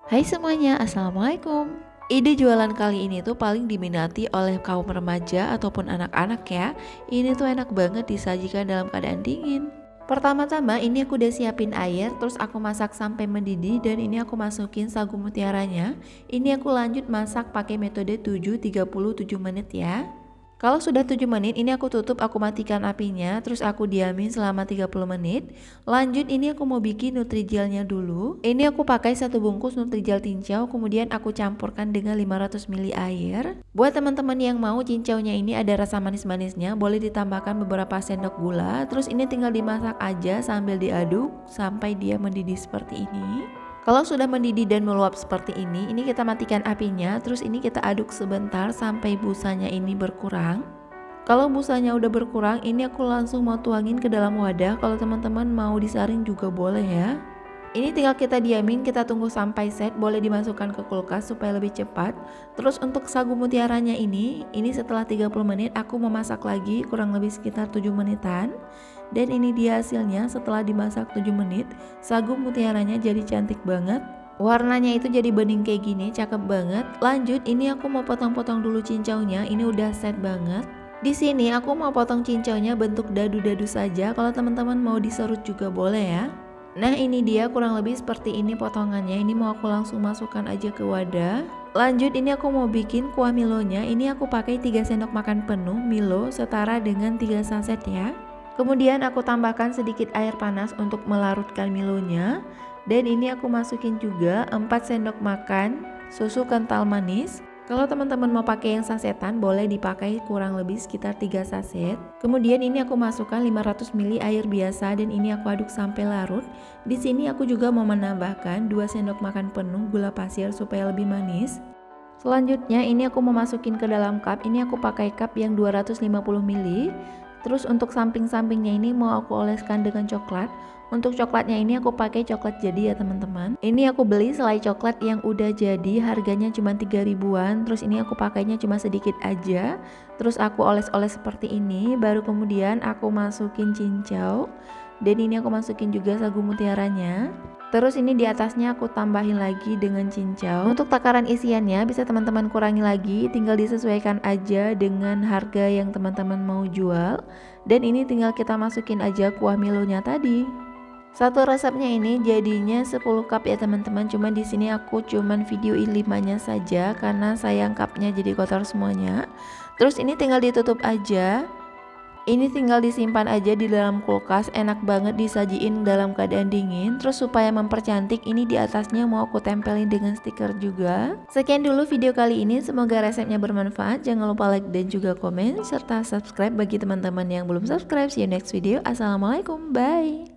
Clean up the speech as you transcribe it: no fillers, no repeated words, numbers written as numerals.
Hai semuanya, Assalamualaikum. Ide jualan kali ini tuh paling diminati oleh kaum remaja ataupun anak-anak ya. Ini tuh enak banget disajikan dalam keadaan dingin. Pertama-tama ini aku udah siapin air, terus aku masak sampai mendidih dan ini aku masukin sagu mutiaranya. Ini aku lanjut masak pakai metode 7-37 menit ya. Kalau sudah 7 menit ini aku tutup, aku matikan apinya, terus aku diamin selama 30 menit. Lanjut ini aku mau bikin Nutrigelnya dulu. Ini aku pakai 1 bungkus Nutrijel cincau, kemudian aku campurkan dengan 500 ml air. Buat teman-teman yang mau cincaunya ini ada rasa manis-manisnya, boleh ditambahkan beberapa sendok gula. Terus ini tinggal dimasak aja sambil diaduk sampai dia mendidih seperti ini. Kalau sudah mendidih dan meluap seperti ini kita matikan apinya, terus ini kita aduk sebentar sampai busanya ini berkurang. Kalau busanya udah berkurang, ini aku langsung mau tuangin ke dalam wadah. Kalau teman-teman mau disaring juga boleh ya. Ini tinggal kita diamin, kita tunggu sampai set, boleh dimasukkan ke kulkas supaya lebih cepat. Terus untuk sagu mutiaranya ini setelah 30 menit aku memasak lagi kurang lebih sekitar 7 menitan. Dan ini dia hasilnya setelah dimasak 7 menit, sagu mutiaranya jadi cantik banget. Warnanya itu jadi bening kayak gini, cakep banget. Lanjut, ini aku mau potong-potong dulu cincaunya, ini udah set banget. Di sini aku mau potong cincaunya bentuk dadu-dadu saja, kalau teman-teman mau diserut juga boleh ya. Nah ini dia kurang lebih seperti ini potongannya, ini mau aku langsung masukkan aja ke wadah. Lanjut ini aku mau bikin kuah milonya, ini aku pakai 3 sendok makan penuh Milo setara dengan 3 saset ya. Kemudian aku tambahkan sedikit air panas untuk melarutkan milonya. Dan ini aku masukin juga 4 sendok makan susu kental manis. Kalau teman-teman mau pakai yang sasetan boleh dipakai kurang lebih sekitar 3 saset. Kemudian ini aku masukkan 500 ml air biasa dan ini aku aduk sampai larut. Di sini aku juga mau menambahkan 2 sendok makan penuh gula pasir supaya lebih manis. Selanjutnya ini aku mau masukin ke dalam cup. Ini aku pakai cup yang 250 ml. Terus untuk samping-sampingnya ini mau aku oleskan dengan coklat. Untuk coklatnya ini aku pakai coklat jadi ya teman-teman. Ini aku beli selai coklat yang udah jadi, harganya cuma 3 ribuan. Terus ini aku pakainya cuma sedikit aja. Terus aku oles-oles seperti ini, baru kemudian aku masukin cincau. Dan ini aku masukin juga sagu mutiaranya. Terus ini di atasnya aku tambahin lagi dengan cincau. Untuk takaran isiannya bisa teman-teman kurangi lagi, tinggal disesuaikan aja dengan harga yang teman-teman mau jual. Dan ini tinggal kita masukin aja kuah milonya tadi. Satu resepnya ini jadinya 10 cup ya teman-teman. Cuman di sini aku cuman videoin 5-nya saja karena sayang cupnya jadi kotor semuanya. Terus ini tinggal ditutup aja. Ini tinggal disimpan aja di dalam kulkas, enak banget disajiin dalam keadaan dingin. Terus supaya mempercantik, ini di atasnya mau aku tempelin dengan stiker juga. Sekian dulu video kali ini, semoga resepnya bermanfaat. Jangan lupa like dan juga komen, serta subscribe bagi teman-teman yang belum subscribe. See you next video. Assalamualaikum, bye.